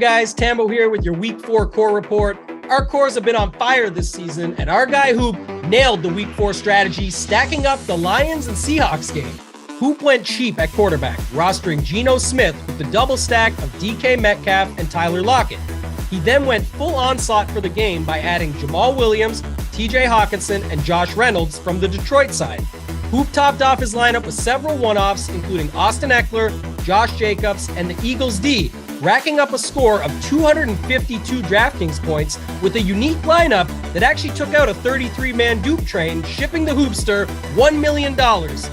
guys? Tambo here with your Week 4 core report. Our cores have been on fire this season, and our guy Hoop nailed the Week 4 strategy, stacking up the Lions and Seahawks game. Hoop went cheap at quarterback, rostering Geno Smith with the double stack of DK Metcalf and Tyler Lockett. He then went full onslaught for the game by adding Jamal Williams, TJ Hawkinson, and Josh Reynolds from the Detroit side. Hoop topped off his lineup with several one-offs, including Austin Eckler, Josh Jacobs, and the Eagles D, racking up a score of 252 DraftKings points with a unique lineup that actually took out a 33-man dupe train, shipping the Hoopster $1 million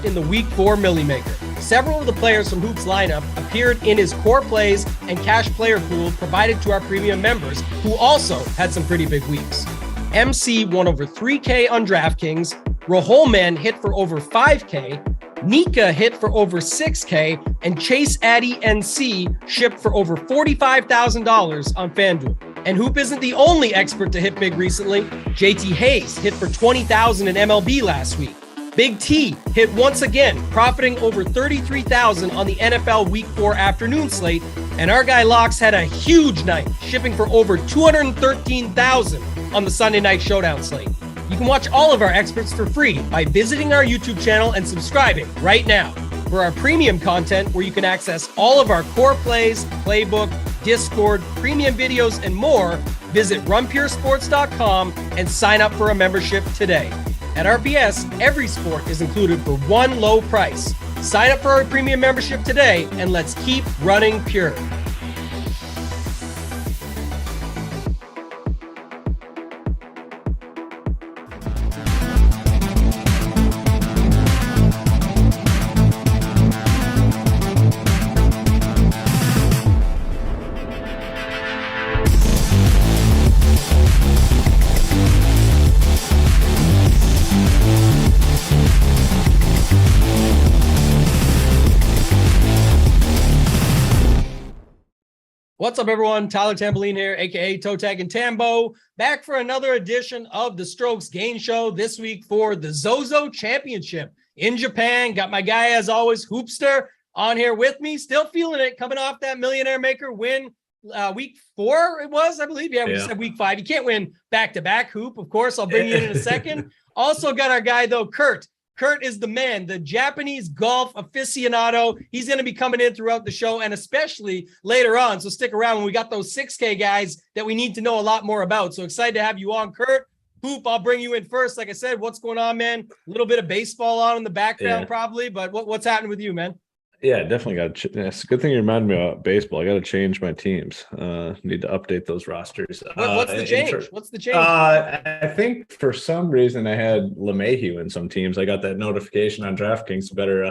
in the Week 4 Millie Maker. Several of the players from Hoop's lineup appeared in his core plays and cash player pool provided to our premium members, who also had some pretty big weeks. MC won over 3K on DraftKings, Raholman hit for over 5K, Nika hit for over 6K, and Chase Addy NC shipped for over $45,000 on FanDuel. And Hoop isn't the only expert to hit big recently. JT Hayes hit for $20,000 in MLB last week. Big T hit once again, profiting over $33,000 on the NFL Week 4 afternoon slate. And our guy Locks had a huge night, shipping for over $213,000 on the Sunday Night Showdown slate. You can watch all of our experts for free by visiting our YouTube channel and subscribing right now. For our premium content, where you can access all of our core plays, playbook, Discord, premium videos, and more, visit runpuresports.com and sign up for a membership today. At RPS, every sport is included for one low price. Sign up for our premium membership today, and let's keep running pure. What's up, everyone? Tyler Tamboline here, aka Toe Tag and Tambo, back for another edition of the Strokes Gain Show this week for the Zozo Championship in Japan. Got my guy, as always, Hoopster, on here with me. Still feeling it, coming off that Millionaire Maker win week 4, it was, I believe. Yeah, we said week 5. You can't win back-to-back, Hoop. Of course, I'll bring you in a second. Also got our guy, though, Kurt. Kurt is the man, the Japanese golf aficionado. He's going to be coming in throughout the show and especially later on. So stick around when we got those 6K guys that we need to know a lot more about. So excited to have you on, Kurt. Hoop, I'll bring you in first. Like I said, what's going on, man? A little bit of baseball on in the background probably, but what's happening with you, man? Yeah, definitely got to. It's a good thing you reminded me about baseball. I got to change my teams. Need to update those rosters. What's the change? What's the change? I think for some reason I had LeMahieu in some teams. I got that notification on DraftKings. Better.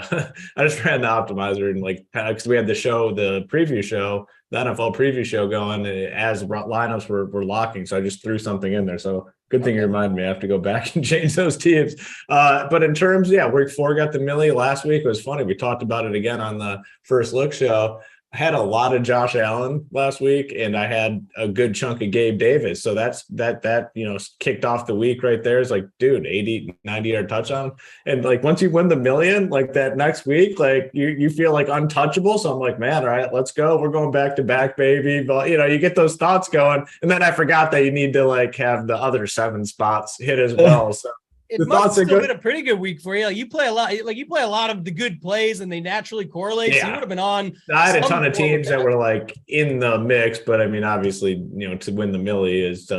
I just ran the optimizer and because we had the show, the preview show, the NFL preview show going as lineups were locking. So I just threw something in there. So good thing you reminded me. I have to go back and change those teams. But in terms, week 4 got the Millie last week. It was funny. We talked about it again on the First Look show. I had a lot of Josh Allen last week, and I had a good chunk of Gabe Davis. So that kicked off the week right there. It's like, dude, 80, 90-yard touchdown. And once you win the million, that next week, you feel untouchable. So I'm like, man, all right, let's go. We're going back to back, baby. But you get those thoughts going. And then I forgot that you need to have the other 7 spots hit as well. So it must have still been a pretty good week for you. You play a lot, you play a lot of the good plays, and they naturally correlate. Yeah. So you would have been on. I had a ton of teams that were in the mix, but I mean, obviously, to win the Millie is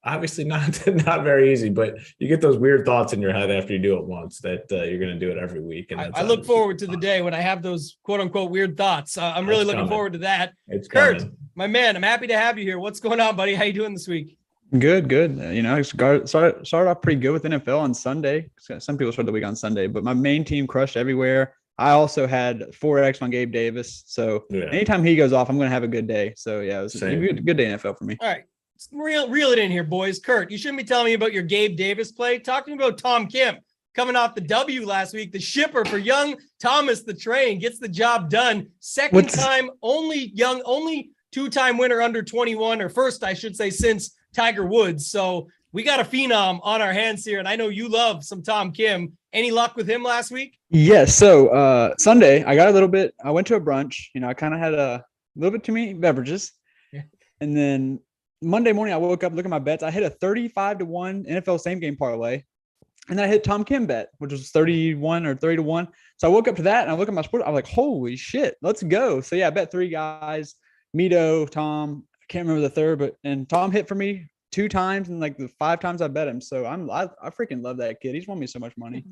obviously not very easy. But you get those weird thoughts in your head after you do it once that you're going to do it every week. And I look forward to the day when I have those quote unquote weird thoughts. I'm really looking forward to that. It's Kurt, coming. My man, I'm happy to have you here. What's going on, buddy? How you doing this week? Good. I started off pretty good with NFL on Sunday. Some people start the week on Sunday, but my main team crushed everywhere. I also had 4X on Gabe Davis. So anytime he goes off, I'm going to have a good day. So yeah, it was a good day in NFL for me. All right. Reel it in here, boys. Kurt, you shouldn't be telling me about your Gabe Davis play. Talk to me about Tom Kim coming off the W last week. The shipper for young Thomas the Train gets the job done. Second time, only 2-time winner under 21, or first, I should say, since Tiger Woods. So we got a phenom on our hands here, and I know you love some Tom Kim. Any luck with him last week? Yes. So Sunday, I got a little bit. I went to a brunch. I kind of had a little bit too many beverages. And then Monday morning, I woke up, look at my bets. I hit a 35-1 NFL same game parlay. And then I hit Tom Kim bet, which was 31 or 30-1. So I woke up to that and I look at my sport. I was like, holy shit, let's go. So yeah, I bet 3 guys, Mito, Tom, I can't remember the third, and Tom hit for me 2 times and like the 5 times I bet him. So I freaking love that kid. He's won me so much money.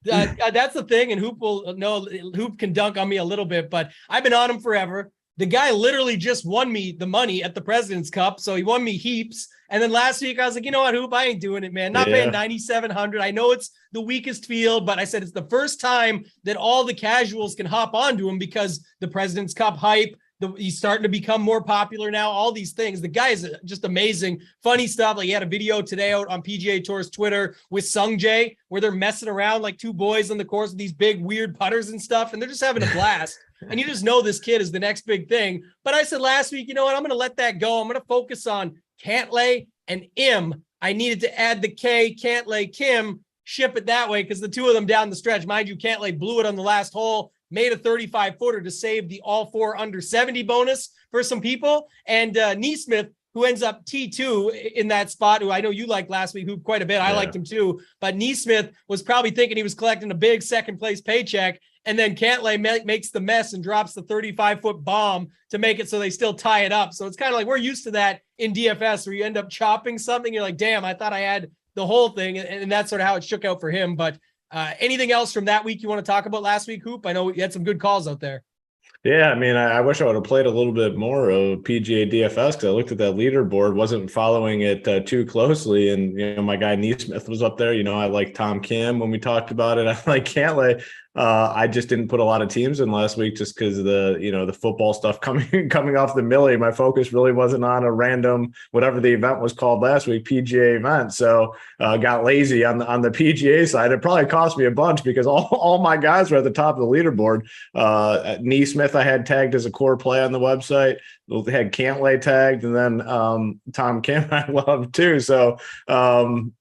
That's the thing. And Hoop can dunk on me a little bit, but I've been on him forever. The guy literally just won me the money at the President's Cup. So he won me heaps. And then last week I was like, you know what, Hoop, I ain't doing it, man. Not paying $9,700. I know it's the weakest field, but I said it's the first time that all the casuals can hop onto him because the President's Cup hype, he's starting to become more popular now, all these things. The guy is just amazing. Funny stuff. Like he had a video today out on PGA Tour's Twitter with Sung Jae where they're messing around like 2 boys on the course with these big weird putters and stuff. And they're just having a blast. And you just know this kid is the next big thing. But I said last week, you know what? I'm going to let that go. I'm going to focus on Cantlay and Im. I needed to add the K, Cantlay, Kim, ship it that way because the 2 of them down the stretch. Mind you, Cantlay blew it on the last hole, made a 35-footer to save the all 4 under 70 bonus for some people. And Neesmith, who ends up T2 in that spot, who I know you liked last week, Hoop, quite a bit. I liked him too. But Neesmith was probably thinking he was collecting a big second place paycheck. And then Cantlay makes the mess and drops the 35-foot bomb to make it so they still tie it up. So it's kind of like we're used to that in DFS where you end up chopping something. You're like, damn, I thought I had the whole thing. And that's sort of how it shook out for him. But anything else from that week you want to talk about last week, Hoop? I know you had some good calls out there. Yeah, I mean, I wish I would have played a little bit more of PGA DFS because I looked at that leaderboard, wasn't following it too closely. And, you know, my guy Neesmith was up there. You know, I like Tom Kim when we talked about it. I like Cantlay. I just didn't put a lot of teams in last week just because of the football stuff coming off the millie. My focus really wasn't on a random, whatever the event was called last week, PGA event. So got lazy on the PGA side. It probably cost me a bunch because all my guys were at the top of the leaderboard. Neesmith I had tagged as a core play on the website. Had Cantlay tagged, and then Tom Kim I love too. So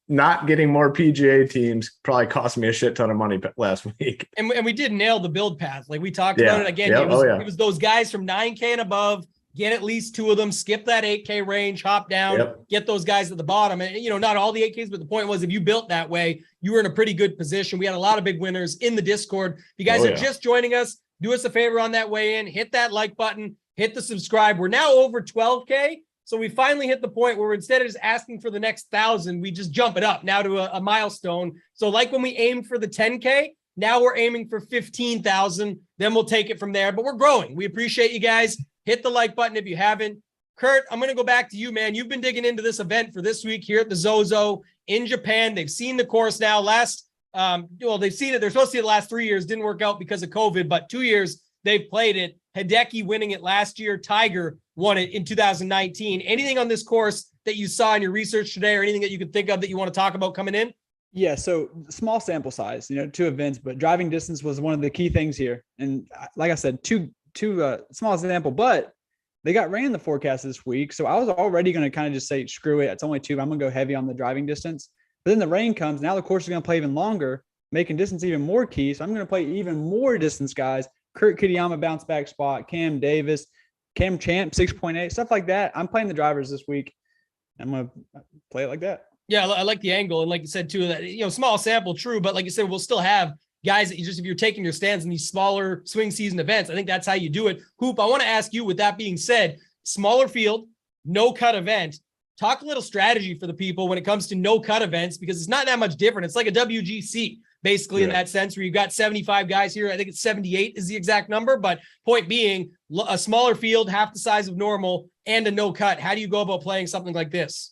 not getting more PGA teams probably cost me a shit ton of money last week. And we did nail the build path. Like we talked about it again. It was those guys from 9K and above, get at least 2 of them, skip that 8K range, hop down, get those guys at the bottom. And, you know, not all the 8Ks, but the point was if you built that way, you were in a pretty good position. We had a lot of big winners in the Discord. If you guys are just joining us, do us a favor on that way in, hit that like button, hit the subscribe. We're now over 12K. So we finally hit the point where instead of just asking for the next 1,000, we just jump it up now to a milestone. So like when we aimed for the 10K, now we're aiming for 15,000. Then we'll take it from there. But we're growing. We appreciate you guys. Hit the like button if you haven't. Kurt, I'm going to go back to you, man. You've been digging into this event for this week here at the Zozo in Japan. They've seen the course now. They've seen it. They're supposed to see it the last 3 years. Didn't work out because of COVID, but 2 years they've played it. Hideki winning it last year. Tiger won it in 2019. Anything on this course that you saw in your research today or anything that you could think of that you want to talk about coming in? Yeah, so small sample size, 2 events, but driving distance was one of the key things here. And like I said, two small example, but they got rain in the forecast this week. So I was already going to kind of just say, screw it. It's only 2. I'm going to go heavy on the driving distance. But then the rain comes. Now the course is going to play even longer, making distance even more key. So I'm going to play even more distance guys. Kurt Kitayama bounce back spot, Cam Davis, Cam Champ 6.8, stuff like that. I'm playing the drivers this week. I'm going to play it like that. Yeah, I like the angle. And like you said, too, that, small sample, true. But like you said, we'll still have guys that if you're taking your stands in these smaller swing season events, I think that's how you do it. Hoop, I want to ask you, with that being said, smaller field, no cut event. Talk a little strategy for the people when it comes to no cut events, because it's not that much different. It's like a WGC, basically, in that sense, where you've got 75 guys here. I think it's 78 is the exact number. But point being, a smaller field, half the size of normal, and a no cut. How do you go about playing something like this?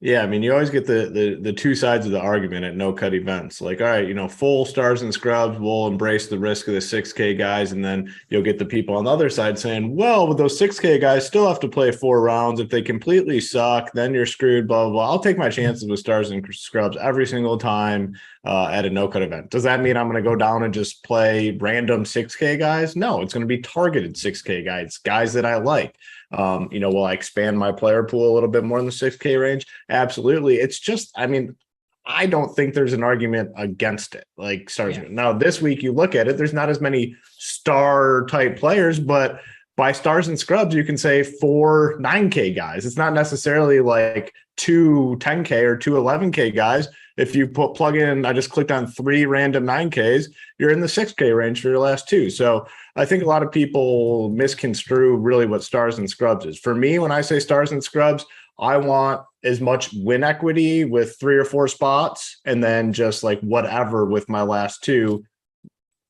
Yeah, I mean, you always get the 2 sides of the argument at no-cut events. Like, all right, full stars and scrubs will embrace the risk of the 6K guys, and then you'll get the people on the other side saying, well, with those 6K guys still have to play 4 rounds. If they completely suck, then you're screwed, blah, blah, blah. I'll take my chances with stars and scrubs every single time at a no-cut event. Does that mean I'm going to go down and just play random 6K guys? No, it's going to be targeted 6K guys that I like. Will I expand my player pool a little bit more in the 6K range? Absolutely. It's just, I don't think there's an argument against it. Like stars. Yeah. Now this week you look at it, there's not as many star type players, but by stars and scrubs, you can say 4 9K guys. It's not necessarily like 2 10K or 2 11K guys. If you plug in, I just clicked on 3 random 9Ks, you're in the 6K range for your last 2. So I think a lot of people misconstrue really what stars and scrubs is. For me, when I say stars and scrubs, I want as much win equity with 3 or 4 spots, and then just like whatever with my last 2.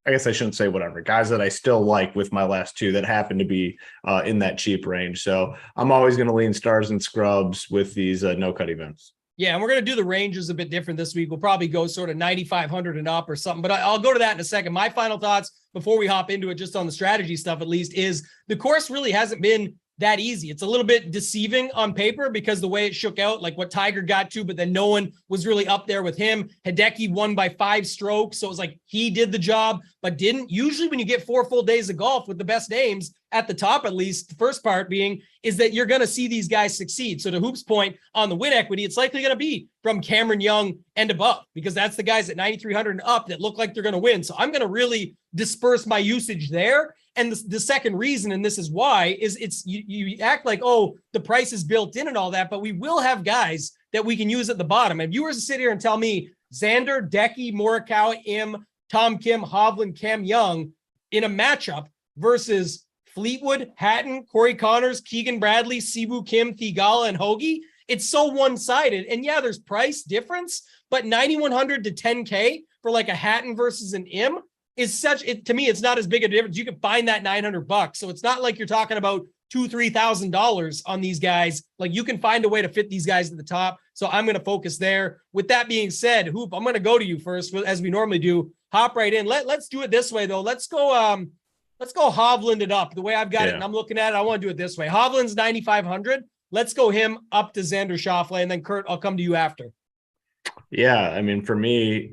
I guess I shouldn't say whatever, guys that I still like with my last 2 that happen to be in that cheap range. So I'm always going to lean stars and scrubs with these no cut events. Yeah, and we're going to do the ranges a bit different this week. We'll probably go sort of 9,500 and up or something, but I'll go to that in a second. My final thoughts before we hop into it, just on the strategy stuff at least, is the course really hasn't been that easy. It's a little bit deceiving on paper because the way it shook out, like what Tiger got to, but then no one was really up there with him. Hideki won by 5 strokes. So it was like he did the job, but didn't. Usually when you get 4 full days of golf with the best names at the top, at least the first part being, is that you're going to see these guys succeed. So to Hoop's point on the win equity, it's likely going to be from Cameron Young and above, because that's the guys at 9,300 and up that look like they're going to win. So I'm going to really disperse my usage there. And the second reason, and this is why, is it's you act like, oh, the price is built in and all that, but we will have guys that we can use at the bottom. And if you were to sit here and tell me Xander, Decky, Morikawa, Im, Tom Kim, Hovland, Cam Young in a matchup versus Fleetwood, Hatton, Corey Connors, Keegan Bradley, Siwoo Kim, Thigala, and Hoagie, it's so one-sided. And yeah, there's price difference, but 9,100 to 10K for like a Hatton versus an Im is such, to me, it's not as big a difference. You can find that $900. So it's not like you're talking about $2,000-$3,000 on these guys. Like you can find a way to fit these guys at the top. So I'm going to focus there. With that being said, Hoop, I'm going to go to you first, as we normally do. Hop right in. Let's do it this way though. Let's go Hovland it up the way I've got it. And I'm looking at it. I want to do it this way. Hovland's 9,500. Let's go him up to Xander Schauffele, and then Kurt, I'll come to you after. Yeah, I mean, for me,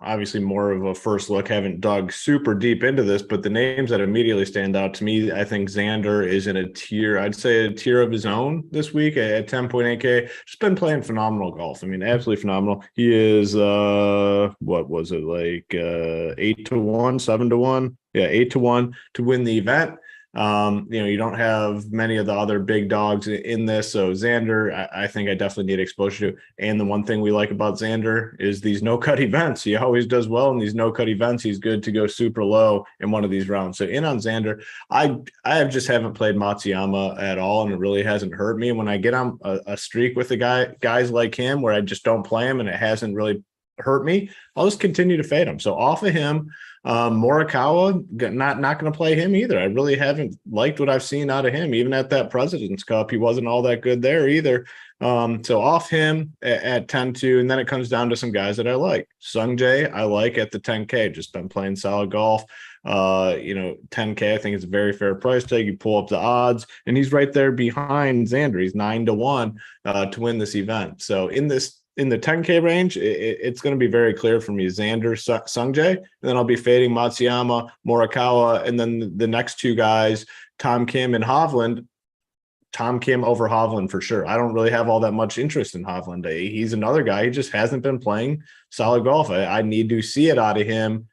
obviously more of a first look, haven't dug super deep into this, but the names that immediately stand out to me, I think Xander is in a tier, I'd say a tier of his own this week at 10.8K. Just been playing phenomenal golf. I mean, absolutely phenomenal. He is, what was it, like 8-1, 7-1? Yeah, 8-1 to win the event. You don't have many of the other big dogs in this. So Xander, I think I definitely need exposure to. And the one thing we like about Xander is these no-cut events. He always does well in these no-cut events. He's good to go super low in one of these rounds. So in on Xander, I just haven't played Matsuyama at all, and it really hasn't hurt me. When I get on a streak with guys like him where I just don't play him and it hasn't really hurt me, I'll just continue to fade him. So off of him, Morikawa, not going to play him either. I really haven't liked what I've seen out of him. Even at that President's Cup, he wasn't all that good there either. So off him at 10-2, and then it comes down to some guys that I like. Sungjae, I like at the 10K. Just been playing solid golf. 10K, I think it's a very fair price tag. You pull up the odds, and he's right there behind Xander. He's 9-1 to win this event. So in the 10K range, it's going to be very clear for me. Xander, Sungjae, and then I'll be fading Matsuyama, Morikawa, and then the next 2 guys, Tom Kim and Hovland. Tom Kim over Hovland for sure. I don't really have all that much interest in Hovland. He's another guy. He just hasn't been playing solid golf. I need to see it out of him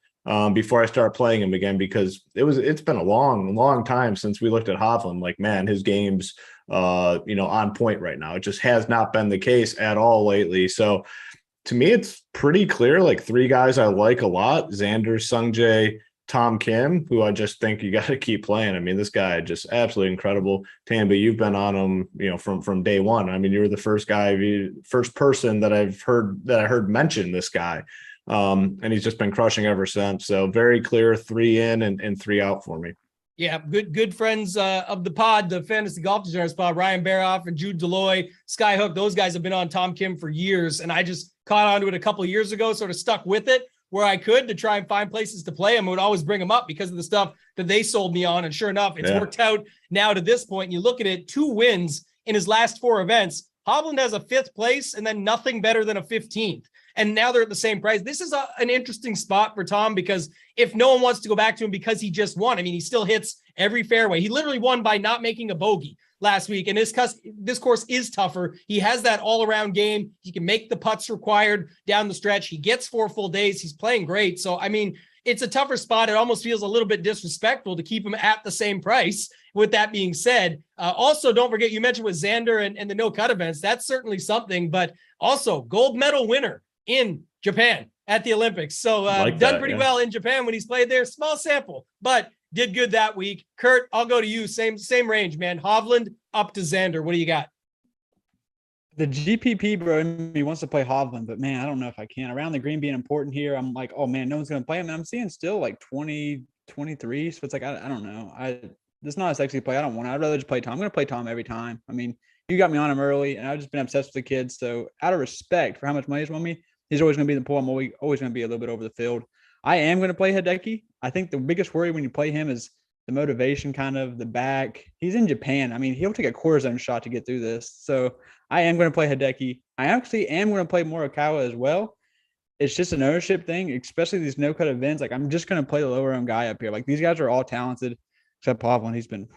before I start playing him again, because it's been a long time since we looked at Hovland. Like, man, his game's on point right now. It just has not been the case at all lately. So to me, it's pretty clear, like 3 guys I like a lot: Xander, Sungjae, Tom Kim, who I just think you got to keep playing. I mean, this guy just absolutely incredible. Tamba, you've been on him, from day one. I mean, you were the first person that I heard mention this guy. And he's just been crushing ever since. So very clear, 3 in and 3 out for me. Yeah, good friends of the pod, the Fantasy Golf Degenerates pod, Ryan Baroff and Jude Deloy, Skyhook. Those guys have been on Tom Kim for years, and I just caught onto it a couple of years ago, sort of stuck with it where I could to try and find places to play him. I would always bring him up because of the stuff that they sold me on, and sure enough, it's worked out now to this point. And you look at it, 2 wins in his last 4 events. Hovland has a 5th place and then nothing better than a 15th. And now they're at the same price. This is an interesting spot for Tom, because if no one wants to go back to him because he just won, I mean, he still hits every fairway. He literally won by not making a bogey last week. And this course is tougher. He has that all-around game. He can make the putts required down the stretch. He gets 4 full days. He's playing great. So, I mean, it's a tougher spot. It almost feels a little bit disrespectful to keep him at the same price with that being said. Also, don't forget, you mentioned with Xander and the no-cut events. That's certainly something, but also gold medal winner in Japan at the Olympics. So done pretty well in Japan when he's played there. Small sample, but did good that week. Kurt, I'll go to you. Same range, man. Hovland up to Xander. What do you got? The GPP bro in me wants to play Hovland, but man, I don't know if I can. Around the green being important here, I'm like, oh man, no one's going to play him. And I'm seeing still like 20, 23. So it's like, I don't know. This is not a sexy play. I don't want to. I'd rather just play Tom. I'm going to play Tom every time. I mean, you got me on him early, and I've just been obsessed with the kids. So out of respect for how much money he's won me, he's always going to be in the pool. I'm always going to be a little bit over the field. I am going to play Hideki. I think the biggest worry when you play him is the motivation, kind of the back. He's in Japan. I mean, he'll take a quarter zone shot to get through this. So I am going to play Hideki. I actually am going to play Morikawa as well. It's just an ownership thing, especially these no-cut events. Like, I'm just going to play the lower-owned guy up here. Like, these guys are all talented, except Hovland. He's been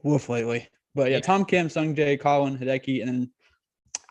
woof lately. But, yeah, Tom Kim, Sung Jae, Colin, Hideki, and then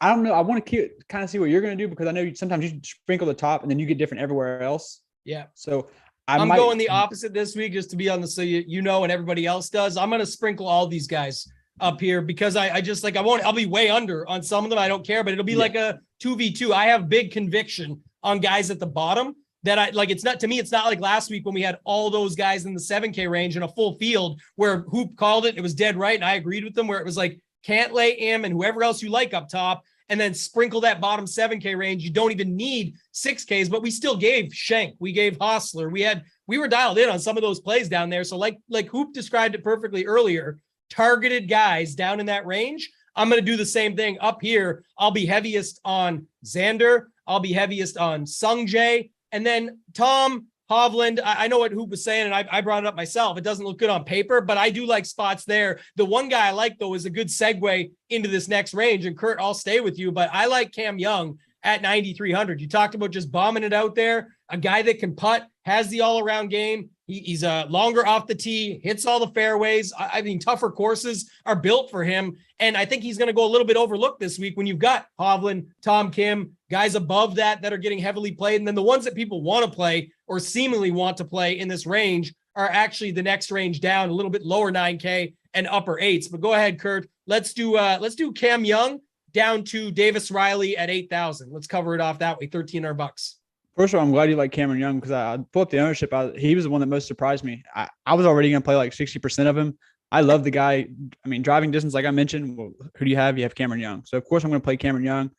I don't know. I want to kind of see what you're going to do because I know sometimes you sprinkle the top and then you get different everywhere else. Yeah. So I'm going the opposite this week just to be on the so you know and everybody else does. I'm going to sprinkle all these guys up here because I just like I'll be way under on some of them. I don't care, but it'll be like a 2v2. I have big conviction on guys at the bottom that I like. It's not like last week when we had all those guys in the 7K range in a full field where Hoop called it. It was dead right. And I agreed with them where it was like Cantlay, Im, and whoever else you like up top, and then sprinkle that bottom 7K range. You don't even need 6Ks, but we still gave Schenk. We gave Hostler. We were dialed in on some of those plays down there. So like Hoop described it perfectly earlier, targeted guys down in that range. I'm going to do the same thing up here. I'll be heaviest on Xander. I'll be heaviest on Sung Jae. And then Tom, Hovland, I know what Hoop was saying, and I brought it up myself. It doesn't look good on paper, but I do like spots there. The one guy I like, though, is a good segue into this next range. And Kurt, I'll stay with you, but I like Cam Young at 9,300. You talked about just bombing it out there. A guy that can putt, has the all-around game. He's longer off the tee, hits all the fairways. I mean, tougher courses are built for him. And I think he's going to go a little bit overlooked this week when you've got Hovland, Tom Kim, guys above that are getting heavily played. And then the ones that people want to play or seemingly want to play in this range are actually the next range down, a little bit lower 9K and upper 8s. But go ahead, Kurt. Let's do Cam Young down to Davis Riley at 8,000. Let's cover it off that way, $1,300. First of all, I'm glad you like Cameron Young because I pulled up the ownership. He was the one that most surprised me. I was already going to play like 60% of him. I love the guy. I mean, driving distance, like I mentioned, well, who do you have? You have Cameron Young. So, of course, I'm going to play Cameron Young.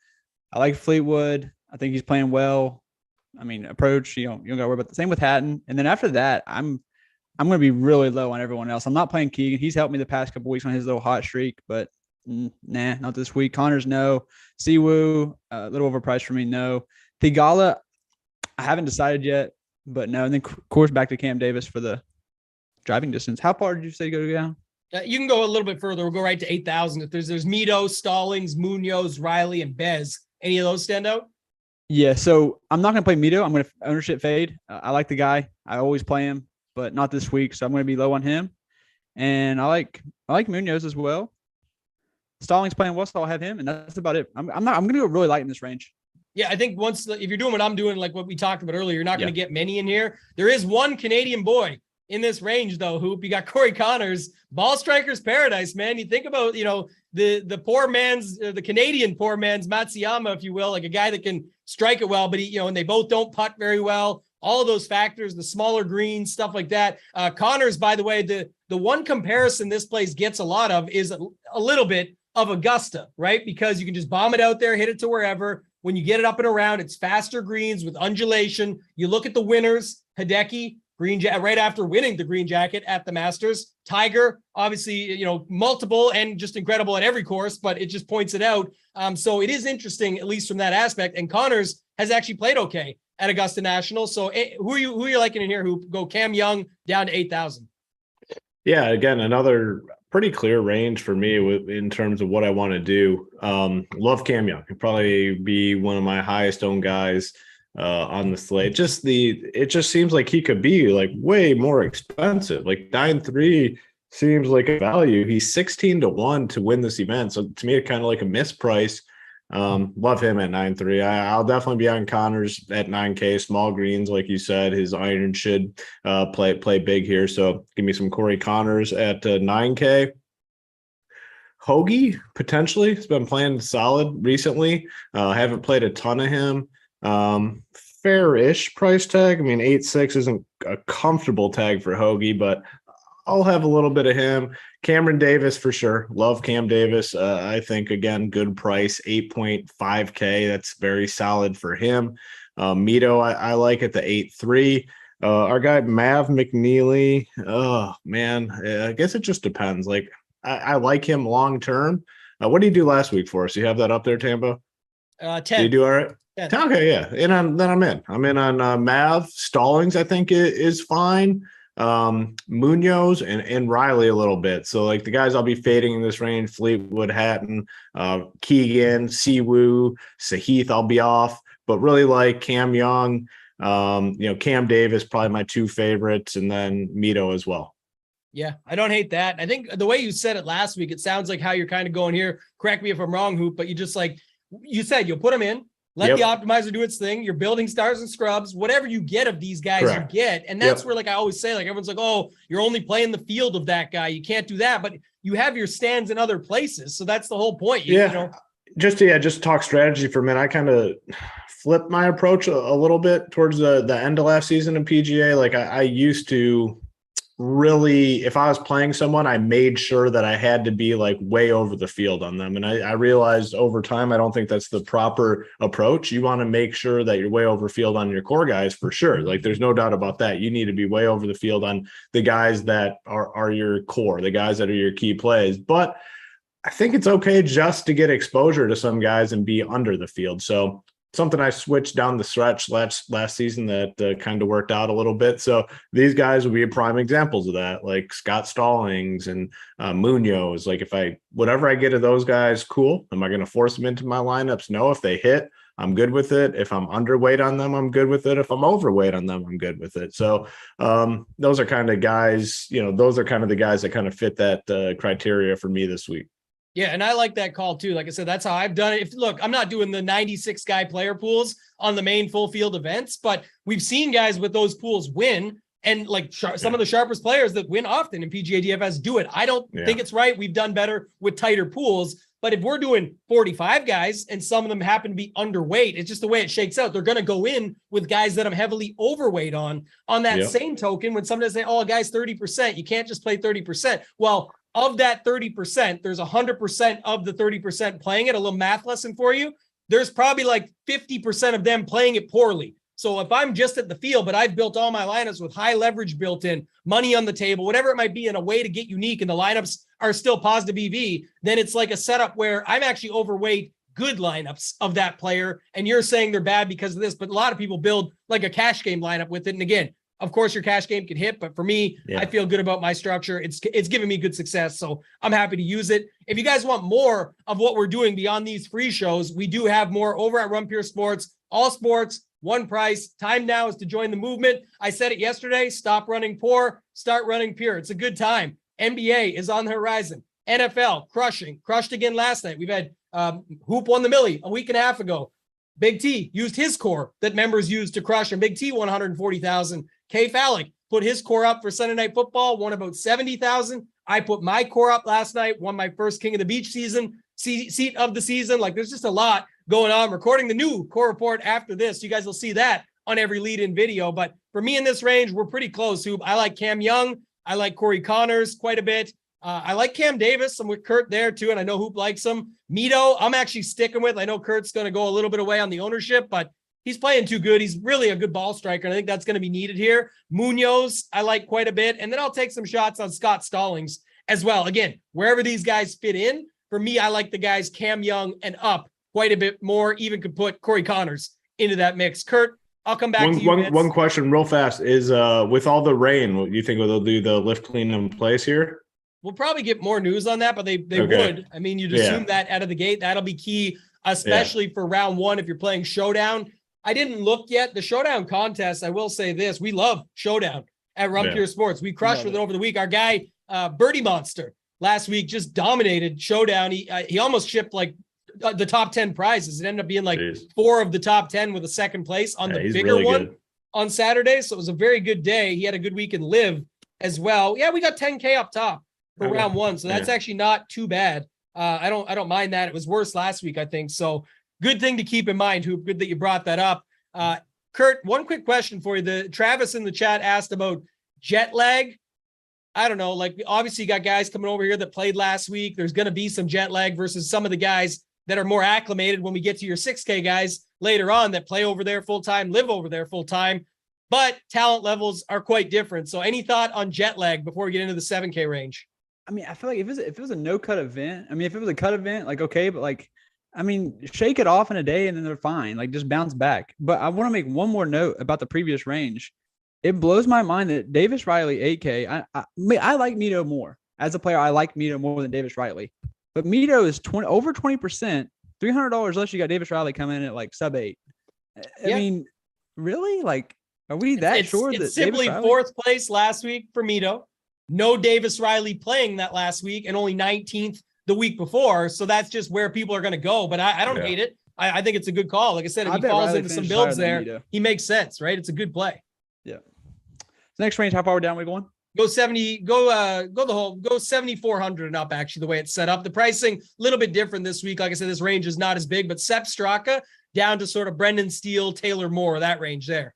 I like Fleetwood. I think he's playing well. I mean, approach, you don't got to worry about the same with Hatton. And then after that, I'm going to be really low on everyone else. I'm not playing Keegan. He's helped me the past couple of weeks on his little hot streak, but nah, not this week. Connors, no. Siwoo, a little overpriced for me, no. Thigala, I haven't decided yet, but no. And then, of course, back to Cam Davis for the driving distance. How far did you say go down? You can go a little bit further. We'll go right to 8,000. If there's Mito, Stallings, Munoz, Riley, and Bez. Any of those stand out? Yeah, so I'm not going to play Mito. I'm going to ownership fade. I like the guy. I always play him, but not this week. So I'm going to be low on him. And I like Munoz as well. Stallings playing well, so I'll have him, and that's about it. I'm going to go really light in this range. Yeah, I think if you're doing what I'm doing, like what we talked about earlier, you're not going to get many in here. There is one Canadian boy in this range, though, Hoop. You got Corey Connors, ball striker's paradise, man. You think about, the poor man's, the Canadian poor man's Matsuyama, if you will, like a guy that can strike it well, but and they both don't putt very well. All of those factors, the smaller greens, stuff like that. Connors, by the way, the one comparison this place gets a lot of is a little bit of Augusta, right? Because you can just bomb it out there, hit it to wherever. When you get it up and around, it's faster greens with undulation. You look at the winners, Hideki, right after winning the green jacket at the Masters. Tiger, obviously, multiple and just incredible at every course, but it just points it out. So it is interesting, at least from that aspect. And Connors has actually played okay at Augusta National. So who are you liking in here who go Cam Young down to 8,000? Yeah, again, another pretty clear range for me in terms of what I want to do. Love Cam Young. He'll probably be one of my highest owned guys on the slate. It just seems like he could be like way more expensive. Like 9.3 seems like a value. He's 16-1 to win this event. So to me, it's kind of like a misprice. Love him at 9.3. I'll definitely be on Connors at 9K. Small greens, like you said, his iron should play big here. So give me some Corey Connors at 9K. Hoagie, potentially. He's been playing solid recently. Haven't played a ton of him. Fair-ish price tag. I mean, 8.6 isn't a comfortable tag for Hoagie, but I'll have a little bit of him. Cameron Davis for sure. Love Cam Davis. I think, again, good price, 8.5K. That's very solid for him. Mito, I like at the 8.3. Our guy, Mav McNeely. Oh, man. I guess it just depends. Like, I like him long term. What did you do last week for us? You have that up there, Tambo? 10. Did you do all right? 10. Okay, yeah. And then I'm in. I'm in on Mav. Stallings, I think, is fine. Munoz and Riley a little bit. So, like, the guys I'll be fading in this range: Fleetwood, Hatton, Keegan, Siwoo, Sahith, I'll be off. But really like Cam Young, Cam Davis, probably my two favorites, and then Mito as well. Yeah, I don't hate that. I think the way you said it last week, it sounds like how you're kind of going here. Correct me if I'm wrong, Hoop, but you just like you said, you'll put them in, let the optimizer do its thing. You're building stars and scrubs, whatever you get of these guys, you get. And that's where, like I always say, like everyone's like, oh, you're only playing the field of that guy. You can't do that, but you have your stands in other places. So that's the whole point. You know? Just talk strategy for a minute. I kind of flipped my approach a little bit towards the end of last season in PGA. Like I used to really, if I was playing someone, I made sure that I had to be like way over the field on them. And I realized over time, I don't think that's the proper approach. You want to make sure that you're way over field on your core guys for sure. Like there's no doubt about that. You need to be way over the field on the guys that are your core, the guys that are your key plays. But I think it's okay just to get exposure to some guys and be under the field. So something I switched down the stretch last season that kind of worked out a little bit. So these guys would be prime examples of that, like Scott Stallings and Munoz. Like whatever I get of those guys, cool. Am I going to force them into my lineups? No. If they hit, I'm good with it. If I'm underweight on them, I'm good with it. If I'm overweight on them, I'm good with it. So those are kind of guys, those are kind of the guys that kind of fit that criteria for me this week. Yeah, and I like that call too. Like I said, that's how I've done it. Look, I'm not doing the 96 guy player pools on the main full field events, but we've seen guys with those pools win, and like some of the sharpest players that win often in PGA DFS do it. I don't think it's right. We've done better with tighter pools, but if we're doing 45 guys and some of them happen to be underweight, it's just the way it shakes out. They're going to go in with guys that I'm heavily overweight on. On that same token, when somebody say, "Oh, a guy's 30%," you can't just play 30%. Well, of that 30%, there's 100% of the 30% playing it. A little math lesson for you. There's probably like 50% of them playing it poorly. So if I'm just at the field, but I've built all my lineups with high leverage built in, money on the table, whatever it might be, in a way to get unique, and the lineups are still positive EV, then it's like a setup where I'm actually overweight good lineups of that player. And you're saying they're bad because of this, but a lot of people build like a cash game lineup with it. And again, of course, your cash game can hit, but for me, I feel good about my structure. It's giving me good success, so I'm happy to use it. If you guys want more of what we're doing beyond these free shows, we do have more over at Run Pure Sports. All sports, one price. Time now is to join the movement. I said it yesterday. Stop running poor. Start running pure. It's a good time. NBA is on the horizon. NFL crushed again last night. We've had Hoop won the Millie a week and a half ago. Big T used his core that members used to crush, and Big T won 140,000. K Fallick put his core up for Sunday Night Football, won about 70,000. I put my core up last night, won my first King of the Beach seat of the season. Like, there's just a lot going on. Recording the new core report after this. You guys will see that on every lead-in video. But for me in this range, we're pretty close, Hoop. I like Cam Young. I like Corey Connors quite a bit. I like Cam Davis. I'm with Kurt there too, and I know Hoop likes him. Mito, I'm actually sticking with. I know Kurt's going to go a little bit away on the ownership, but he's playing too good. He's really a good ball striker, and I think that's going to be needed here. Munoz, I like quite a bit, and then I'll take some shots on Scott Stallings as well. Again, wherever these guys fit in, for me, I like the guys Cam Young and up quite a bit more. Even could put Corey Connors into that mix. Kurt, I'll come back to you. One question real fast is with all the rain, you think they'll do the lift, clean, and place here? We'll probably get more news on that, but they would. I mean, you'd assume that out of the gate. That'll be key, especially for round one if you're playing Showdown. I didn't look yet. The Showdown contest, I will say this. We love Showdown at Run Pure Sports. We crushed with it over the week. Our guy, Birdie Monster, last week just dominated Showdown. He almost shipped like the top 10 prizes. It ended up being like Jeez. 4 of the top 10 with a second place on the bigger really one good on Saturday. So it was a very good day. He had a good week in live as well. Yeah, we got 10K up top for round 1. So that's actually not too bad. I don't mind that. It was worse last week, I think. So good thing to keep in mind, Hoop. Good that you brought that up. Kurt, one quick question for you. Travis in the chat asked about jet lag. I don't know, like obviously you got guys coming over here that played last week. There's going to be some jet lag versus some of the guys that are more acclimated when we get to your 6K guys later on that play over there full time, live over there full time, but talent levels are quite different. So any thought on jet lag before we get into the 7K range? I mean, I feel like if it was a no cut event, I mean, if it was a cut event, like, okay, but like, I mean, shake it off in a day and then they're fine. Like just bounce back. But I want to make one more note about the previous range. It blows my mind that Davis Riley 8K. I like Mito more as a player. I like Mito more than Davis Riley, but Mito is over 20%, $300 less. You got Davis Riley coming in at like sub 8. I mean, really? Like, are we that sure that it's simply Davis Riley? 4th place last week for Mito? No Davis Riley playing that last week and only 19th the week before. So that's just where people are going to go. But I don't hate it. I think it's a good call. Like I said, if he falls into some builds there, he makes sense, right? It's a good play. Yeah. So next range, how far down are we going? Go 70, go 7,400 and up, actually, the way it's set up. The pricing, a little bit different this week. Like I said, this range is not as big, but Sepp Straka down to sort of Brendan Steele, Taylor Moore, that range there.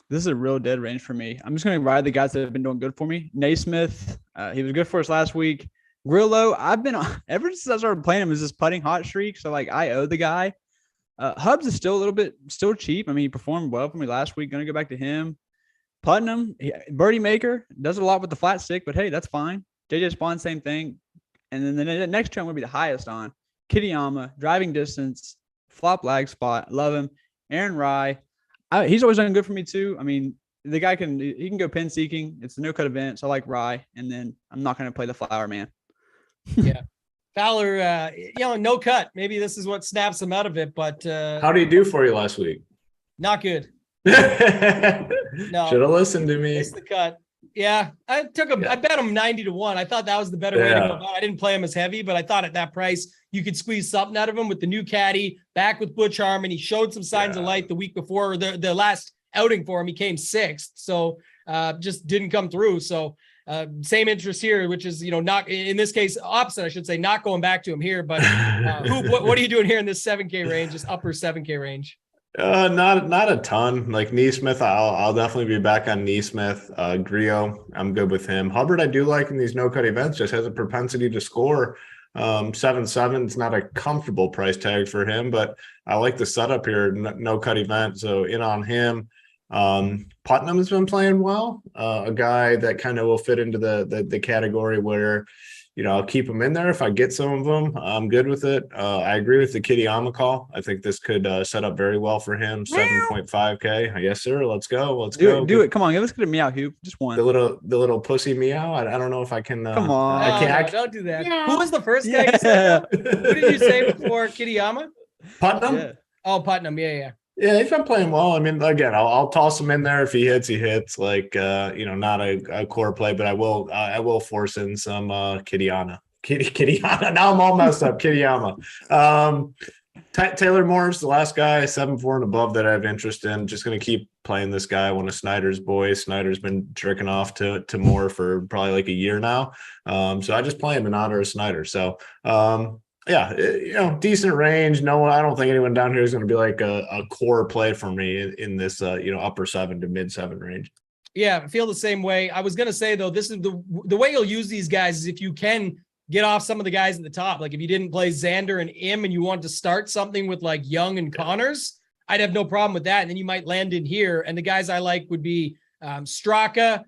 This is a real dead range for me. I'm just going to ride the guys that have been doing good for me. Naismith, he was good for us last week. Grillo, I've been ever since I started playing him is this putting hot streak. So like I owe the guy. Hubs is still cheap. I mean, he performed well for me last week. Going to go back to him. Putnam, birdie maker, does a lot with the flat stick, but hey, that's fine. JJ Spawn, same thing. And then the next two I'm going to be the highest on. Kitayama, driving distance, flop lag spot, love him. Aaron Rye, he's always done good for me too. I mean, the guy can go pin seeking. It's a no cut event, so I like Rye. And then I'm not going to play the flower man. Yeah. Fowler, no cut. Maybe this is what snaps him out of it, but how did he do for you last week? Not good. No, should have listened to me. It's the cut. Yeah, I bet him 90-1. I thought that was the better way to go about it. I didn't play him as heavy, but I thought at that price you could squeeze something out of him with the new caddy, back with Butch Harmon. He showed some signs of light the week before, or the last outing for him. He came 6th, so just didn't come through. So same interest here, which is not in this case opposite, I should say, not going back to him here. But what are you doing here in this 7K range, this upper 7K range? Not a ton. Like Neesmith, I'll definitely be back on Neesmith. Grio, I'm good with him. Hubbard, I do like in these no-cut events, just has a propensity to score. 7-7 is not a comfortable price tag for him, but I like the setup here, no-cut event, so in on him. Putnam has been playing well. A guy that kind of will fit into the category where I'll keep him in there if I get some of them. I'm good with it. I agree with the Kitayama call. I think this could set up very well for him. 7.5K. Yes, sir. Let's go. Let's go. Do it. Come on. Let's get a meow, Hoop. Just one. The little pussy meow. I don't know if I can. Come on. I don't do that. Yeah. Who was the first guy you said? Who did you say before Kitayama? Putnam. Yeah. Oh, Putnam. Yeah. Yeah, he's been playing well. I mean, again, I'll toss him in there if he hits. He hits. Like, not a core play, but I will force in some Kitayama. Kitayama. Now I'm all messed up. Kitayama. Taylor Moore's the last guy, 7-4 and above that I have interest in. Just going to keep playing this guy. One of Snyder's boys. Snyder's been jerking off to Moore for probably like a year now. So I just play him in honor of Snyder. So, decent range. No, I don't think anyone down here is going to be like a core play for me in this, upper 7 to mid 7 range. Yeah, I feel the same way. I was going to say, though, this is the way you'll use these guys is if you can get off some of the guys at the top. Like if you didn't play Xander and Im and you want to start something with like Young and Connors, I'd have no problem with that. And then you might land in here. And the guys I like would be Straka,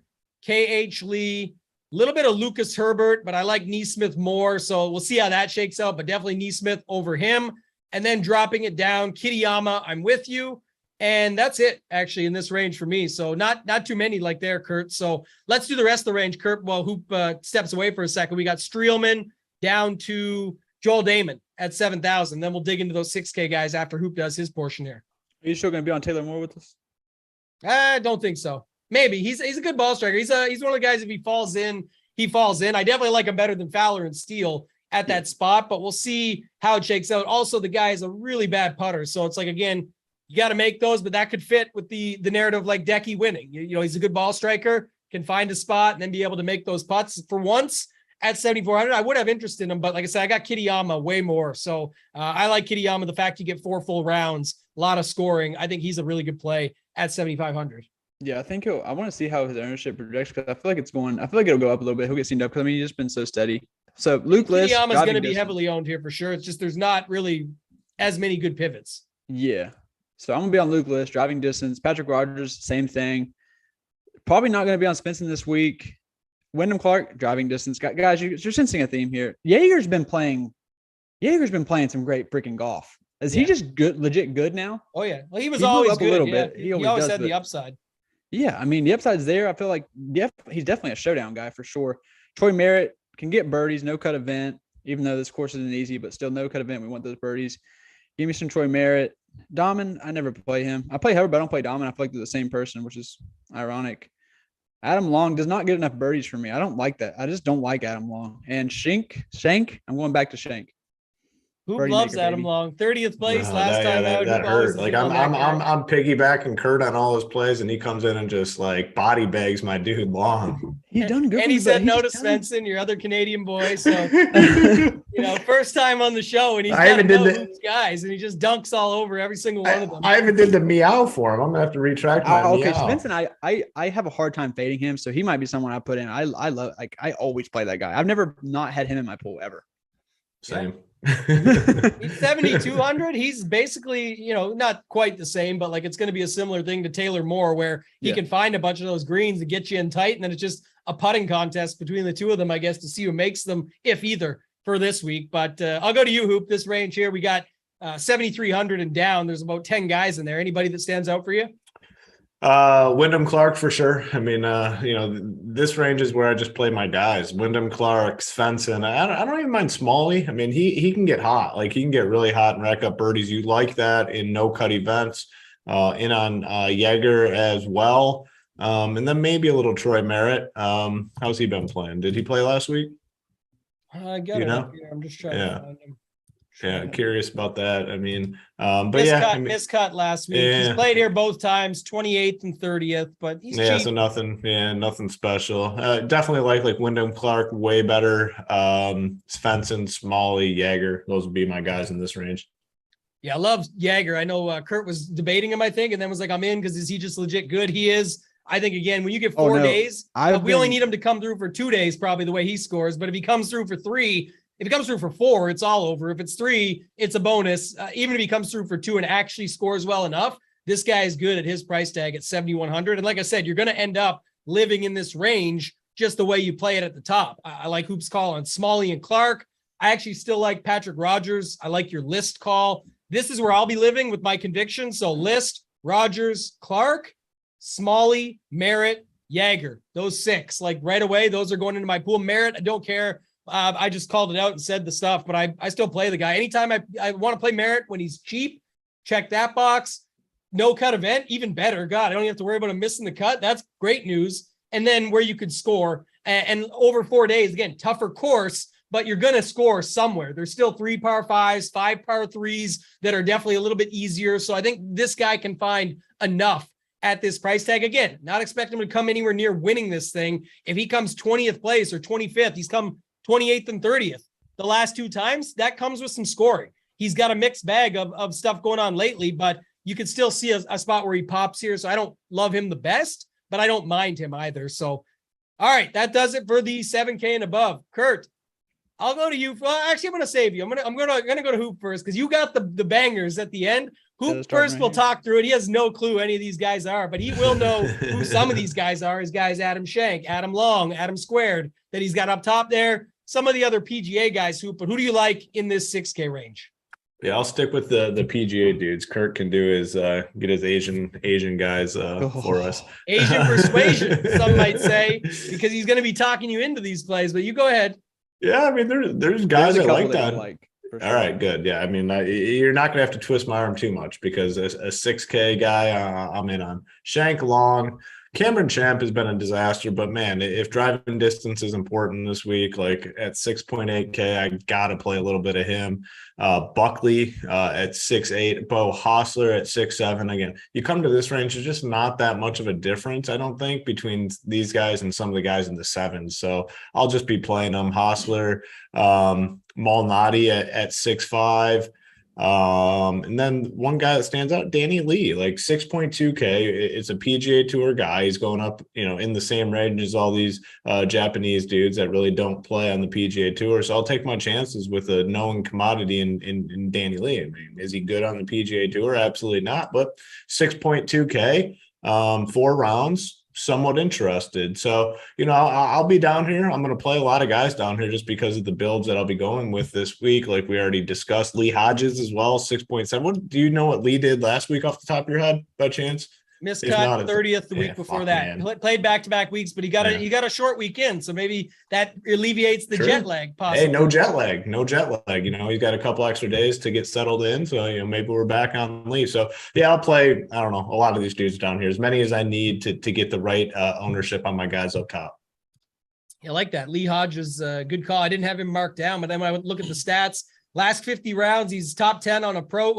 KH Lee, a little bit of Lucas Herbert, but I like Neesmith more. So we'll see how that shakes out, but definitely Neesmith over him. And then dropping it down, Kitayama, I'm with you. And that's it, actually, in this range for me. So not too many like there, Kurt. So let's do the rest of the range, Kurt. While Hoop steps away for a second. We got Streelman down to Joel Damon at 7,000. Then we'll dig into those 6K guys after Hoop does his portion here. Are you still going to be on Taylor Moore with us? I don't think so. Maybe. He's a good ball striker. He's one of the guys, if he falls in, he falls in. I definitely like him better than Fowler and Steele at that spot, but we'll see how it shakes out. Also, the guy is a really bad putter. So it's like, again, you got to make those, but that could fit with the narrative like Decky winning. You know, he's a good ball striker, can find a spot and then be able to make those putts. For once at 7,400, I would have interest in him, but like I said, I got Kitayama way more. So I like Kitayama. The fact you get 4 full rounds, a lot of scoring. I think he's a really good play at 7,500. Yeah, I think I want to see how his ownership projects, because I feel like it'll go up a little bit. He'll get seen up because he's just been so steady. So Luke List, Kitayama is going to be heavily owned here for sure. It's just there's not really as many good pivots. Yeah. So I'm going to be on Luke List, driving distance. Patrick Rogers, same thing. Probably not going to be on Svensson this week. Wyndham Clark, driving distance. Guys, you're sensing a theme here. Jaeger's been playing some great freaking golf. Is he just good, legit good now? Oh yeah. Well, he was always good. A little bit. He always had the upside. Yeah, I mean the upside's there. I feel like he's definitely a showdown guy for sure. Troy Merritt can get birdies, no cut event. Even though this course isn't easy, but still no cut event. We want those birdies. Give me some Troy Merritt. Dahman, I never play him. I play Hubbard, but I don't play Dahman. I feel like they're the same person, which is ironic. Adam Long does not get enough birdies for me. I don't like that. I just don't like Adam Long. And Shank, I'm going back to Shank. Who loves Adam Long? 30th place last time out. That hurt. Like I'm piggybacking Kurt on all his plays, and he comes in and just like body bags my dude Long. He's done good. And he said no to Svensson, your other Canadian boy. So first time on the show, and he's got those guys, and he just dunks all over every single one of them. I even did the meow for him. I'm gonna have to retract my meow. Okay, Svensson, I have a hard time fading him, so he might be someone I put in. I love, like, I always play that guy. I've never not had him in my pool ever. Same. Yeah. He's 7,200. He's basically, not quite the same, but like it's going to be a similar thing to Taylor Moore, where he can find a bunch of those greens to get you in tight, and then it's just a putting contest between the two of them, I guess, to see who makes them, if either, for this week. But I'll go to you, Hoop. This range here, we got 7,300 and down. There's about 10 guys in there. Anybody that stands out for you? Wyndham Clark for sure. I mean, this range is where I just play my guys. Wyndham Clark, Svensson. I don't even mind Smalley. I mean, he can get hot. Like, he can get really hot and rack up birdies. You like that in no cut events. In on Jaeger as well. And then maybe a little Troy Merritt. How's he been playing? Did he play last week? I got it up here. I'm just trying to find him. Yeah, curious about that. I mean, but miscut last week. He's played here both times, 28th and 30th, but he's cheap. So nothing special. Definitely like Wyndham Clark, way better. Svensson, Smalley, Jaeger, those would be my guys in this range. Yeah, I love Jaeger. I know Kurt was debating him, I think, and then was like, I'm in because is he just legit good? He is. I think, again, when you get 4 days, we only need him to come through for 2 days, probably the way he scores. But if he comes through for 3, if he comes through for 4, it's all over. If it's 3, it's a bonus. Even if he comes through for 2 and actually scores well enough, this guy is good at his price tag at 7,100. And like I said, you're going to end up living in this range just the way you play it at the top. I like Hoop's call on Smalley and Clark. I actually still like Patrick Rogers. I like your List call. This is where I'll be living with my conviction. So List, Rogers, Clark, Smalley, Merritt, Jaeger. Those 6, like right away, those are going into my pool. Merritt, I don't care. I just called it out and said the stuff, but I still play the guy. Anytime I want to play Merritt when he's cheap, check that box. No cut event, even better. God, I don't have to worry about him missing the cut. That's great news. And then where you could score. And over 4 days, again, tougher course, but you're going to score somewhere. There's still 3 par 5s, 5 par 3s that are definitely a little bit easier. So I think this guy can find enough at this price tag. Again, not expecting him to come anywhere near winning this thing. If he comes 20th place or 25th, he's come 28th and 30th. The last 2 times, that comes with some scoring. He's got a mixed bag of stuff going on lately, but you could still see a spot where he pops here. So I don't love him the best, but I don't mind him either. So, all right, that does it for the 7K and above. Kurt, I'll go to you. Well, actually, I'm going to save you. I'm going to go to Hoop first because you got the bangers at the end. Hoop first will talk through it. He has no clue any of these guys are, but he will know who some of these guys are. His guys, Adam Shank, Adam Long, Adam Squared, that he's got up top there. Some of the other PGA guys, Hoop, but who do you like in this 6K range? Yeah, I'll stick with the PGA dudes. Kurt can do his get his Asian guys for us. Asian persuasion, some might say, because he's going to be talking you into these plays. But you go ahead. Yeah, I mean there's guys that like that. Sure. All right, good. Yeah, I mean you're not going to have to twist my arm too much because a 6K guy I'm in on. Shank, Long, Cameron Champ has been a disaster, but man, if driving distance is important this week, like at 6.8K, I got to play a little bit of him. Buckley at 6.8, Bo Hostler at 6.7. Again, you come to this range, there's just not that much of a difference, I don't think, between these guys and some of the guys in the sevens. So I'll just be playing them. Hostler, Malnati at 6.5. And then one guy that stands out, Danny Lee, like 6.2K. It's a PGA Tour guy. He's going up, in the same range as all these Japanese dudes that really don't play on the PGA Tour. So I'll take my chances with a known commodity in Danny Lee. I mean, is he good on the PGA Tour? Absolutely not. But 6.2K, 4 rounds. Somewhat interested. So, I'll be down here. I'm going to play a lot of guys down here just because of the builds that I'll be going with this week. Like we already discussed, Lee Hodges as well, 6.7. Do you know what Lee did last week off the top of your head by chance? Miscut 30th the week before that. Man. Played back-to-back weeks, but he got a short weekend, so maybe that alleviates the jet lag. Possibly. Hey, no jet lag. He's got a couple extra days to get settled in, so maybe we're back on Lee. So yeah, I'll play. I don't know, a lot of these dudes down here, as many as I need to get the right ownership on my guys up top. I like that. Lee Hodges, good call. I didn't have him marked down, but then when I look at the stats, last 50 rounds, he's top 10 on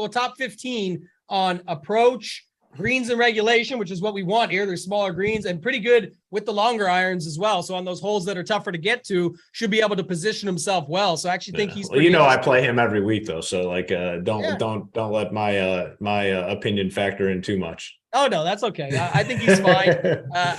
top 15 on approach. Greens and regulation, which is what we want here. They're smaller greens and pretty good with the longer irons as well. So on those holes that are tougher to get to, should be able to position himself well. So I actually think he's. Well, I play him every week though. So don't let my opinion factor in too much. Oh no, that's okay. I think he's fine.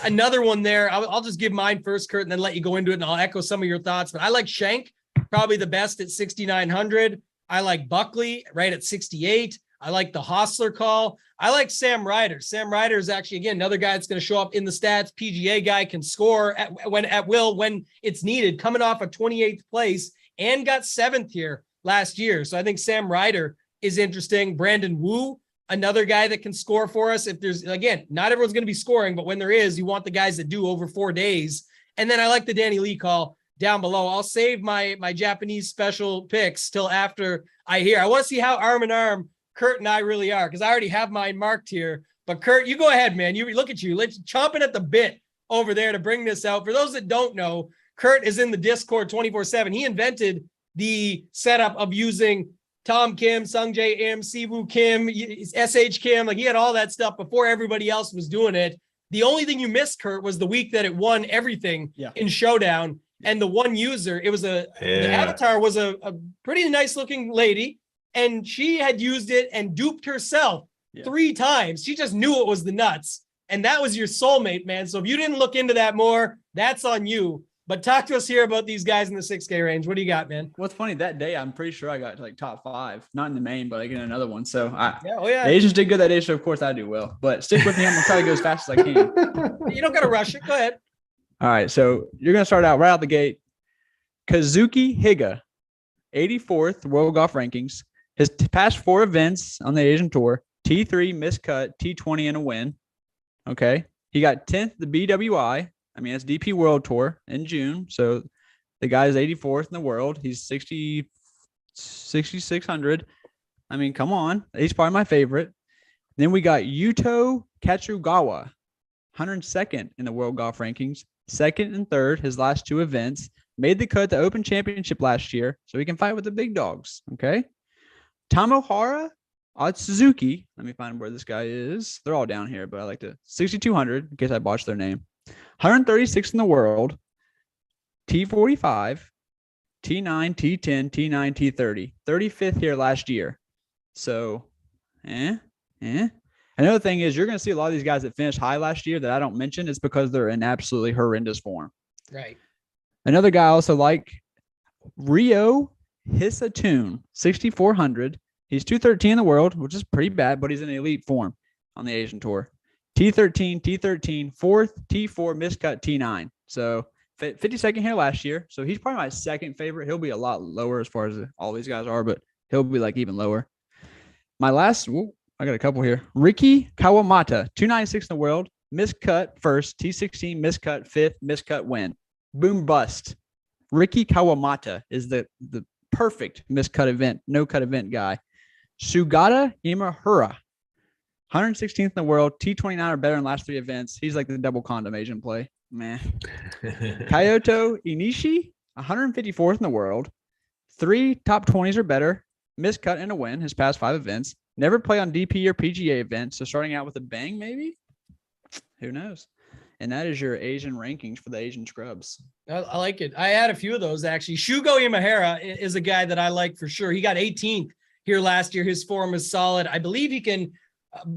Another one there. I'll just give mine first, Kurt, and then let you go into it, and I'll echo some of your thoughts. But I like Schenk, probably the best at 6,900. I like Buckley right at 68. I like the Hostler call. I like Sam Ryder. Sam Ryder is actually, again, another guy that's going to show up in the stats. PGA guy, can score at will when it's needed, coming off a 28th place and got 7th here last year. So I think Sam Ryder is interesting. Brandon Wu, another guy that can score for us. If there's, again, not everyone's going to be scoring, but when there is, you want the guys that do over 4 days. And then I like the Danny Lee call down below. I'll save my Japanese special picks till after I hear. I want to see how arm in arm Kurt and I really are, because I already have mine marked here. But Kurt, you go ahead, man. You look at you. Let's chomping at the bit over there to bring this out. For those that don't know, Kurt is in the Discord 24/7. He invented the setup of using Tom Kim, Sungjae Im, Siwoo Kim, SH Kim. Like, he had all that stuff before everybody else was doing it. The only thing you missed, Kurt, was the week that it won everything in Showdown. And the one user, the avatar was a pretty nice looking lady. And she had used it and duped herself 3 times. She just knew it was the nuts. And that was your soulmate, man. So if you didn't look into that more, that's on you. But talk to us here about these guys in the 6K range. What do you got, man? What's funny, that day, I'm pretty sure I got to like top 5, not in the main, but like in another one. So the Asians did good that day. So of course I do well, but stick with me. I'm going to try to go as fast as I can. You don't got to rush it. Go ahead. All right. So you're going to start out right out the gate. Kazuki Higa, 84th World Golf Rankings. His past 4 events on the Asian Tour, T3, miscut, T20, and a win. Okay. He got 10th the BWI. I mean, it's DP World Tour in June. So the guy is 84th in the world. He's 6,600. I mean, come on. He's probably my favorite. Then we got Yuto Katsugawa, 102nd in the World Golf Rankings, 2nd and 3rd his last 2 events. Made the cut at the Open Championship last year, so he can fight with the big dogs. Okay. Tamohara Suzuki. Let me find where this guy is. They're all down here, but I like to 6,200 in case I botched their name. 136th in the world. T45, T9, T10, T9, T30. 35th here last year. So, Another thing is you're going to see a lot of these guys that finished high last year that I don't mention. It's because they're in absolutely horrendous form. Right. Another guy I also like, Rio Hisatune, 6,400. He's 213 in the world, which is pretty bad, but he's in elite form on the Asian Tour. T13, 4th, T4, miscut, T9. So 52nd here last year. So he's probably my second favorite. He'll be a lot lower as far as all these guys are, but he'll be like even lower. My last, I got a couple here. Ricky Kawamata, 296 in the world, miscut first, T16, miscut 5th, miscut win. Boom bust. Ricky Kawamata is the perfect miscut event, no cut event guy. Sugata Imahura, 116th in the world, T29 or better in last 3 events. He's like the double condom Asian play. Man. Kyoto Inishi, 154th in the world, 3 top 20s or better, missed cut and a win his past 5 events. Never play on DP or PGA events, so starting out with a bang, maybe? Who knows? And that is your Asian rankings for the Asian scrubs. I like it. I had a few of those, actually. Shugo Imahara is a guy that I like for sure. He got 18th here last year. His form is solid. I believe he can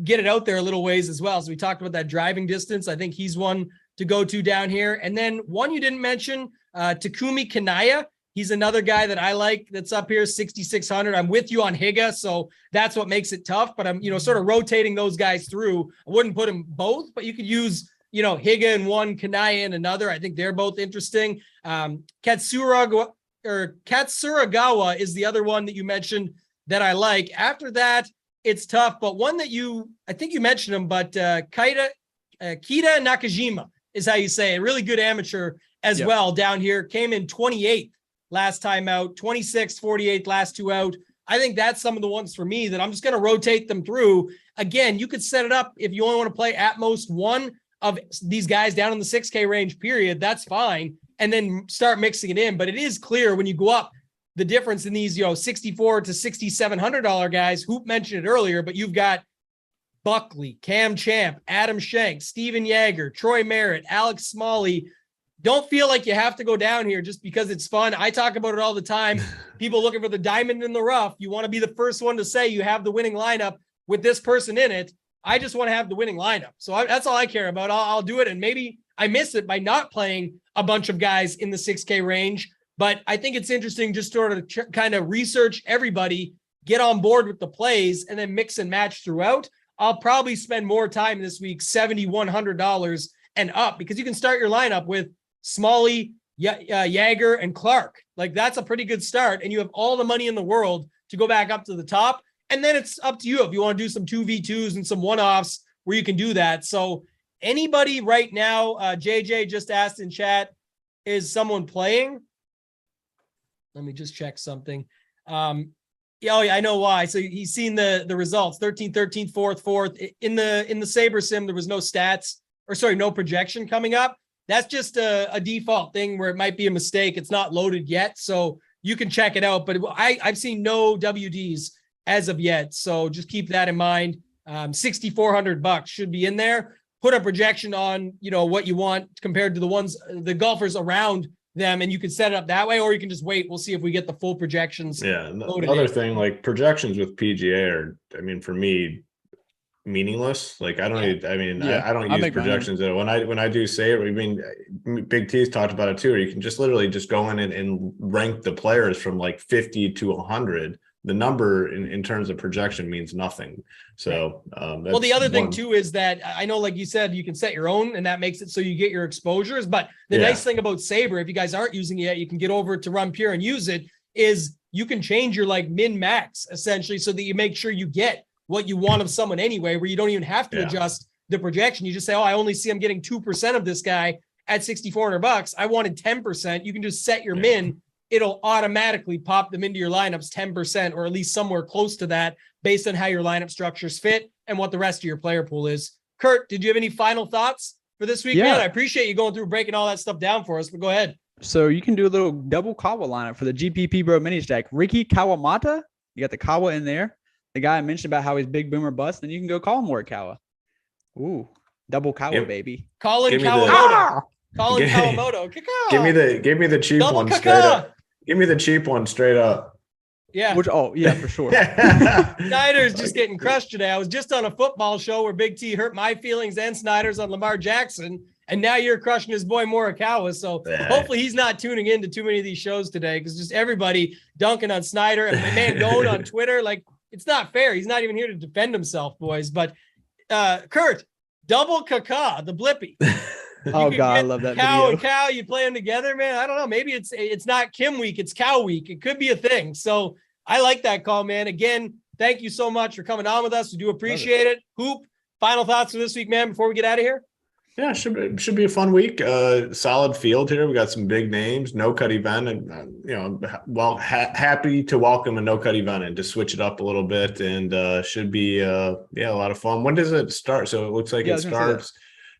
get it out there a little ways as well. So we talked about that driving distance. I think he's one to go to down here. And then one you didn't mention, Takumi Kanaya. He's another guy that I like that's up here, 6,600. I'm with you on Higa, so that's what makes it tough. But I'm, sort of rotating those guys through. I wouldn't put them both, but you could use, Higa in one, Kanaya in another. I think they're both interesting. Katsuragawa is the other one that you mentioned that I like. After that, it's tough, but one that I think you mentioned him, but Kita Nakajima is how you say it. Really good amateur as well down here. Came in 28th last time out, 26th, 48th, last 2 out. I think that's some of the ones for me that I'm just going to rotate them through. Again, you could set it up if you only want to play at most one of these guys down in the 6K range period. That's fine. And then start mixing it in. But it is clear when you go up the difference in these, $6,400 to $6,700 guys. Hoop mentioned it earlier, but you've got Buckley, Cam Champ, Adam Shank, Steven Yeager, Troy Merritt, Alex Smalley. Don't feel like you have to go down here just because it's fun. I talk about it all the time. People looking for the diamond in the rough. You want to be the first one to say you have the winning lineup with this person in it. I just want to have the winning lineup. So that's all I care about. I'll do it. And maybe I miss it by not playing a bunch of guys in the 6K range. But I think it's interesting just sort of kind of research everybody, get on board with the plays, and then mix and match throughout. I'll probably spend more time this week, $70, $100 and up, because you can start your lineup with Smalley, Yeager, and Clark. Like, that's a pretty good start, and you have all the money in the world to go back up to the top. And then it's up to you if you want to do some 2v2s and some one-offs where you can do that. So anybody right now, JJ just asked in chat, is someone playing? Let me just check something. Yeah, I know why. So he's seen the results, 13th, 13th, 4th. In the Saber Sim, there was no stats, no projection coming up. That's just a default thing where it might be a mistake. It's not loaded yet, so you can check it out. But I've seen no WDs as of yet, so just keep that in mind. $6,400 should be in there. Put a projection on, what you want compared to the golfers around them, and you can set it up that way, or you can just wait. We'll see if we get the full projections. Yeah. The other thing, like projections with PGA are, for me, meaningless. Like I don't use projections. When I do say it, Big T's talked about it too, or you can just literally just go in and rank the players from like 50 to 100. The number in terms of projection means nothing. So, well, the other thing too is that I know, like you said, you can set your own, and that makes it so you get your exposures. But the nice thing about Saber, if you guys aren't using it yet, you can get over to Run Pure and use it, is you can change your like min max essentially so that you make sure you get what you want of someone anyway, where you don't even have to adjust the projection. You just say, I only see I'm getting 2% of this guy at $6,400. I wanted 10%. You can just set your min. It'll automatically pop them into your lineups 10%, or at least somewhere close to that, based on how your lineup structures fit and what the rest of your player pool is. Kurt, did you have any final thoughts for this week? Man, I appreciate you going through breaking all that stuff down for us, but go ahead. So you can do a little double Kawa lineup for the GPP Bro mini stack. Ricky Kawamata, you got the Kawa in there. The guy I mentioned about how he's big boomer bust, then you can go call him more Kawa. Ooh, double Kawa, baby. Colin Kawamoto. Colin Kawamoto. Give me the cheap double one straight up. Give me the cheap one straight up. Yeah. For sure. Snyder's just getting crushed today. I was just on a football show where Big T hurt my feelings and Snyder's on Lamar Jackson, and now you're crushing his boy Morikawa. So hopefully he's not tuning in to too many of these shows today, because just everybody dunking on Snyder and my man going on Twitter. Like, it's not fair. He's not even here to defend himself, boys. But Kurt, double Kaka, the Blippy. Oh God, I love that Cow video. And Cow, you play them together, man. I don't know. Maybe it's not Kim week, it's Cow week. It could be a thing. So I like that call, man. Again, thank you so much for coming on with us. We do appreciate it. Hoop, final thoughts for this week, man, before we get out of here? Yeah, should be a fun week. Solid field here. We got some big names. No cut event, and happy to welcome a no cut event and to switch it up a little bit, and should be a lot of fun. When does it start? So it looks like it starts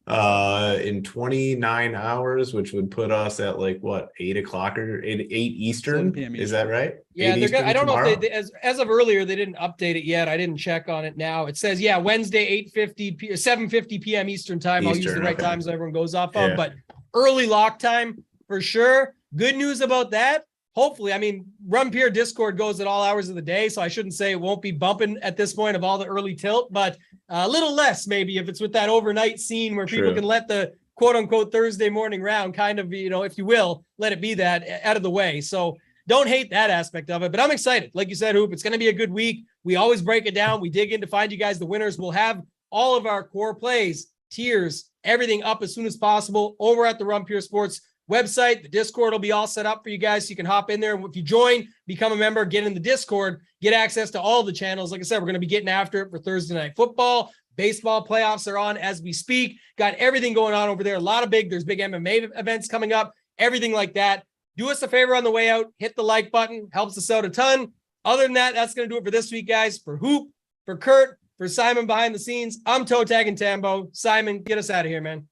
in 29 hours, which would put us at like what, 8 o'clock or 8 Eastern? 7 p.m. Is that right? Yeah, I don't know if they as of earlier they didn't update it yet. I didn't check on it now. It says Wednesday 7:50 p.m. Eastern time. I'll use the right time so everyone goes off of. But early lock time for sure. Good news about that. Hopefully, I mean, Run Pier Discord goes at all hours of the day, so I shouldn't say it won't be bumping at this point of all the early tilt, but a little less maybe if it's with that overnight scene where people can let the quote unquote Thursday morning round kind of, if you will, let it be that out of the way. So don't hate that aspect of it, but I'm excited. Like you said, Hoop, it's going to be a good week. We always break it down. We dig in to find you guys the winners. We'll have all of our core plays, tiers, everything up as soon as possible over at the Run Pure Sports website. The Discord will be all set up for you guys so you can hop in there. If you join, become a member, get in the Discord, get access to all the channels. Like I said, we're going to be getting after it for Thursday Night Football. Baseball playoffs are on as we speak. Got everything going on over there. There's big MMA events coming up, everything like that. Do us a favor on the way out. Hit the like button. Helps us out a ton. Other than that, that's going to do it for this week, guys. For Hoop, for Kurt, for Simon behind the scenes, I'm Toe Tag and Tambo. Simon, get us out of here, man.